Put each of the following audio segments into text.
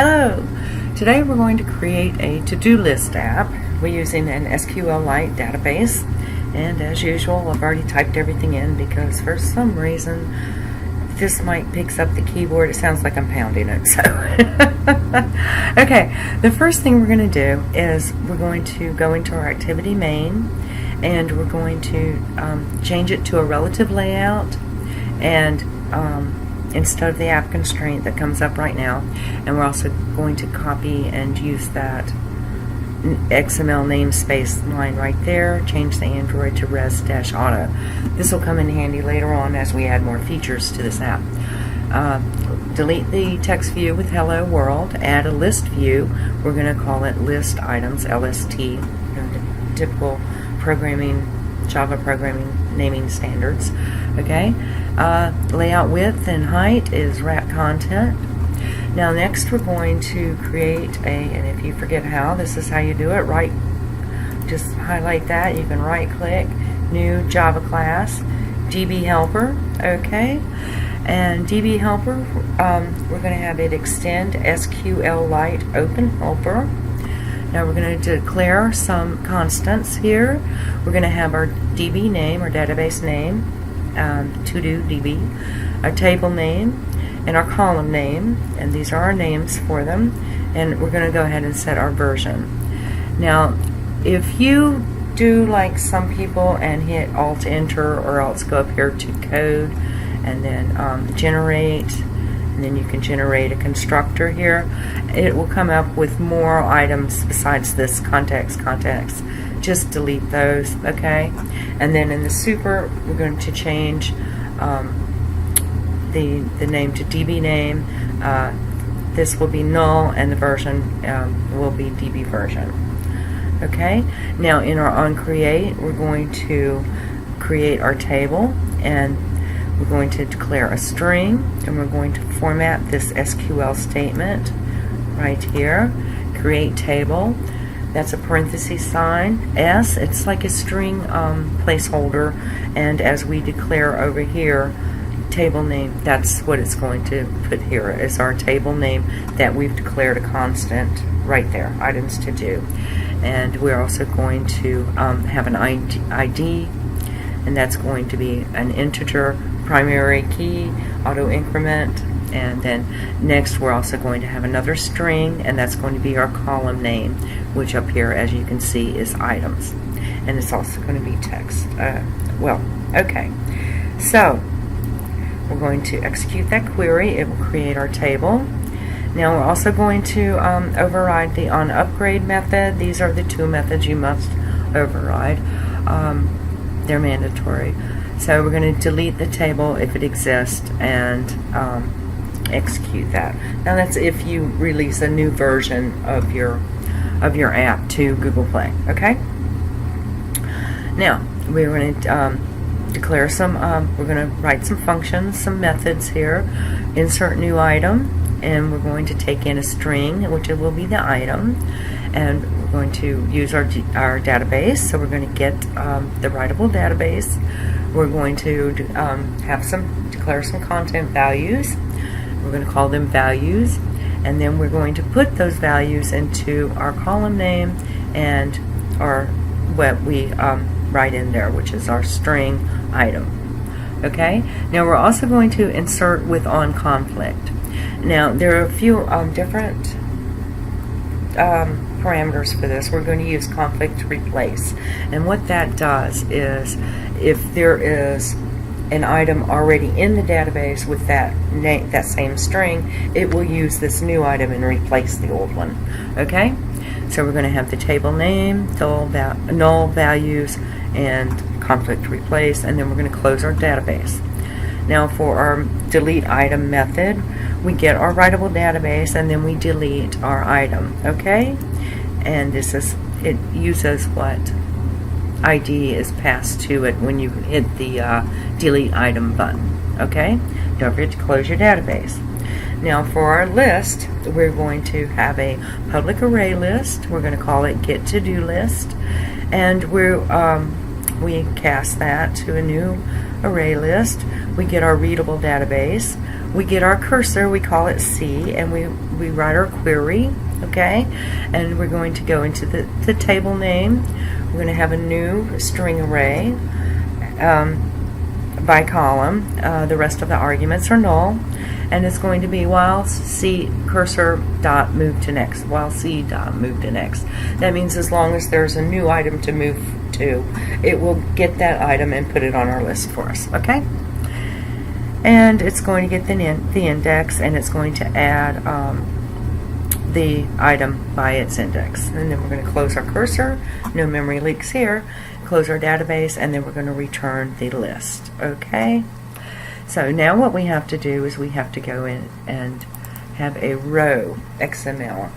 Hello! Today we're going to create a to-do list app. We're using an SQLiteDatabase, and as usual I've already typed everything in because for some reason this mic picks up the keyboard. It sounds like I'm pounding it. So okay, the first thing we're going to do is we're going to go into our activity main, and we're going to change it to a relative layout, and instead of the app constraint that comes up right now. And we're also going to copy and use that XML namespace line right there, change the Android to res-auto. This will come in handy later on as we add more features to this app. Delete the text view with hello world, add a list view. We're going to call it list items, LST, typical Java programming naming standards. Okay, layout width and height is wrap content. Now next we're going to create and if you forget how, this is how you do it. Just highlight that. You can right click, new Java class, DB helper. Okay, and DB helper, we're going to have it extend SQLite open helper. Now we're going to declare some constants here. We're going to have our DB name, or database name, to-do DB, our table name, and our column name, and these are our names for them, and we're going to go ahead and set our version. Now if you do like some people and hit Alt-Enter, or else go up here to code and then generate, and then you can generate a constructor here. It will come up with more items besides this context. Just delete those, okay? And then in the super, we're going to change the name to DB name. This will be null, and the version will be DB version. Okay? Now in our onCreate, we're going to create our table, and we're going to declare a string, and we're going to format this SQL statement right here. Create table. That's a parenthesis sign, S. It's like a string placeholder, and as we declare over here, table name, that's what it's going to put here, is our table name that we've declared a constant right there, items to do. And we're also going to have an ID, and that's going to be an integer primary key, auto increment. And then next we're also going to have another string, and that's going to be our column name, which up here, as you can see, is items. And it's also going to be text. Okay. So we're going to execute that query. It will create our table. Now we're also going to override the onUpgrade method. These are the two methods you must override. They're mandatory. So we're going to delete the table if it exists, and execute that. Now that's if you release a new version of your app to Google Play. Okay. Now we're going to declare some. We're going to write some functions, some methods here. Insert new item, and we're going to take in a string, which will be the item, and we're going to use our database. So we're going to get the writable database. We're going to declare some content values. We're going to call them values, and then we're going to put those values into our column name and what we write in there, which is our string item. Okay. Now we're also going to insert with onConflict. Now there are a few different parameters for this. We're going to use conflict replace, and what that does is if there is an item already in the database with that same string, it will use this new item and replace the old one. Okay, so we're going to have the table name, null values, and conflict replace, and then we're going to close our database. Now for our delete item method, we get our writable database, and then we delete our item. Okay, and it uses what ID is passed to it when you hit the delete item button. Okay, don't forget to close your database. Now for our list, we're going to have a public array list. We're going to call it get to do list, and we cast that to a new array list, we get our readable database, we get our cursor, we call it C, and we write our query, okay? And we're going to go into the table name. We're going to have a new string array by column. The rest of the arguments are null, and it's going to be while C cursor dot move to next, while C dot move to next. That means as long as there's a new item to move to, it will get that item and put it on our list for us, okay? And it's going to get the index, and it's going to add the item by its index. And then we're going to close our cursor, no memory leaks here, close our database, and then we're going to return the list, okay? So now what we have to do is we have to go in and have a row XML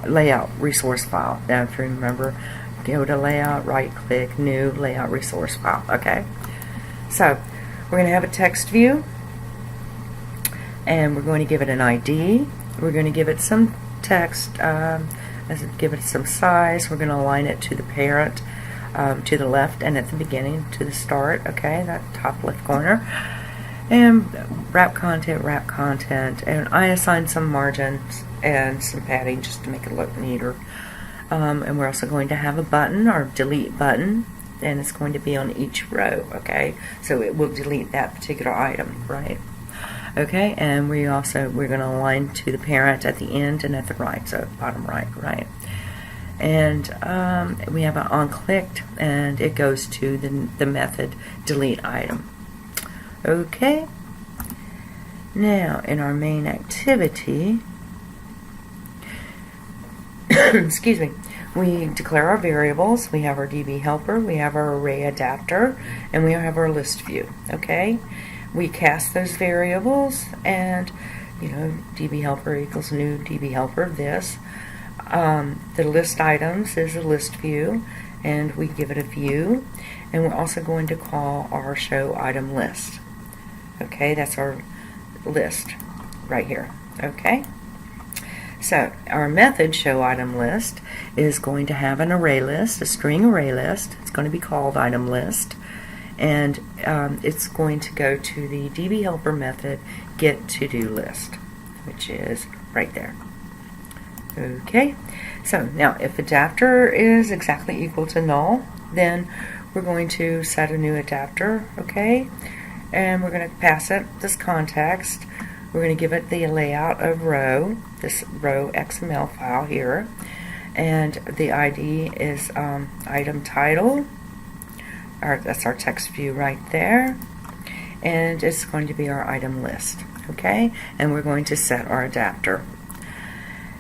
layout resource file. Now if you remember, go to layout, right click, new layout resource file, okay? So we're going to have a text view, and we're going to give it an ID. We're going to give it some text, give it some size. We're going to align it to the parent, to the left, and at the beginning to the start, okay, that top left corner. And wrap content, and I assign some margins and some padding just to make it look neater. And we're also going to have a button, or delete button, and it's going to be on each row, okay? So it will delete that particular item, right? Okay, and we're going to align to the parent at the end and at the right, so bottom right. And we have an onClicked, and it goes to the method delete item. Okay, now in our main activity, excuse me, we declare our variables. We have our DB helper, we have our array adapter, and we have our list view, okay? We cast those variables, and DB helper equals new DB helper this. The list items is a list view, and we give it a view, and we're also going to call our show item list. Okay, that's our list right here. Okay, so our method show item list is going to have an array list, a string array list. It's going to be called item list, and it's going to go to the DB helper method get to do list, which is right there. Okay, so now if adapter is exactly equal to null, then we're going to set a new adapter, okay, and we're going to pass it this context. We're going to give it the layout of row, this row XML file here, and the ID is item title. That's our text view right there, and it's going to be our item list, okay, and we're going to set our adapter.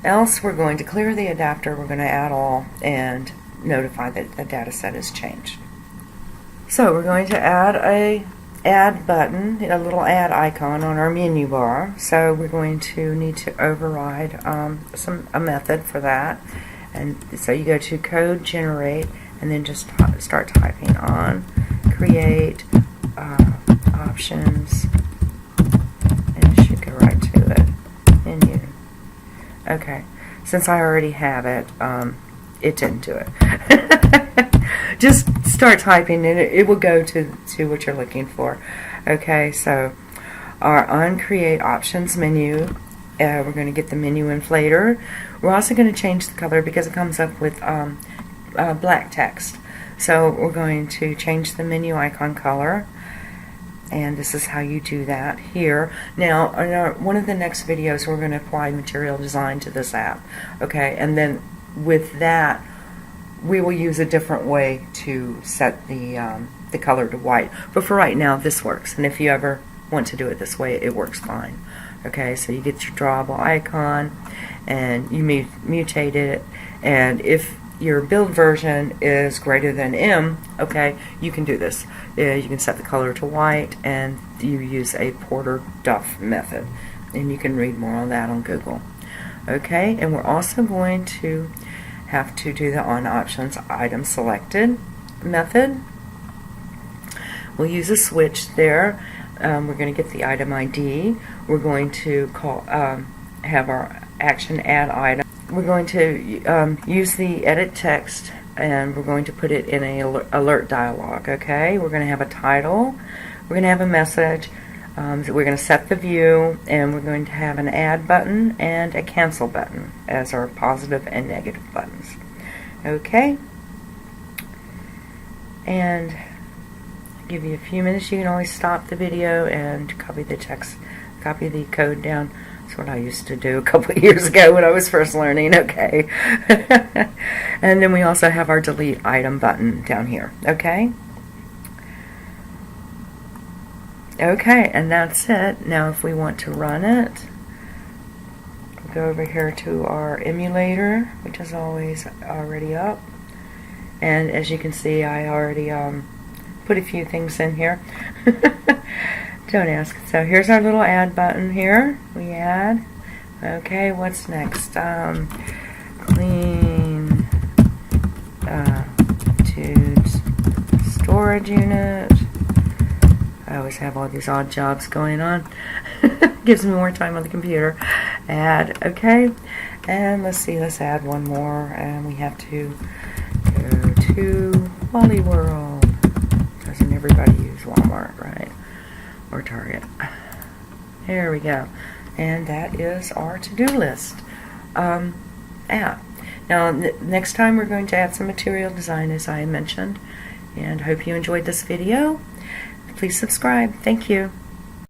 Else we're going to clear the adapter, we're going to add all, and notify that the data set is changed. So we're going to add a add button, a little add icon on our menu bar. So we're going to need to override a method for that. And so you go to code generate, and then just start typing on create options, and it should go right to it. Menu. Okay, since I already have it, it didn't do it. Just start typing, and it will go to what you're looking for. Okay, so our uncreate options menu, we're going to get the menu inflator. We're also going to change the color because it comes up with black text. So we're going to change the menu icon color, and this is how you do that here. Now, in one of the next videos, we're going to apply material design to this app. Okay, and then with that, we will use a different way to set the color to white. But for right now, this works. And if you ever want to do it this way, it works fine. Okay, so you get your drawable icon, and you mutate it. And if your build version is greater than M, okay, you can do this. You can set the color to white, and you use a Porter Duff method. And you can read more on that on Google. Okay, and we're also going to have to do the on options item selected method. We'll use a switch there. We're going to get the item ID. We're going to have our action add item. We're going to use the edit text and we're going to put it in a alert dialog. Okay, we're going to have a title, we're going to have a message, so we're going to set the view, and we're going to have an add button and a cancel button as our positive and negative buttons. Okay, and I'll give you a few minutes. You can always stop the video and copy the text, copy the code down. That's what I used to do a couple of years ago when I was first learning. Okay. And then we also have our delete item button down here. Okay. Okay, and that's it. Now if we want to run it, we'll go over here to our emulator, which is always already up. And as you can see, I already put a few things in here. Don't ask. So here's our little add button here. We add. Okay, what's next? Clean tubes storage unit. I always have all these odd jobs going on. Gives me more time on the computer. Add. Okay, and let's see. Let's add one more, and we have to go to Wally World. Doesn't everybody use Walmart, right? Or Target. There we go. And that is our to-do list app. Now, next time we're going to add some material design, as I mentioned, and hope you enjoyed this video. Please subscribe. Thank you.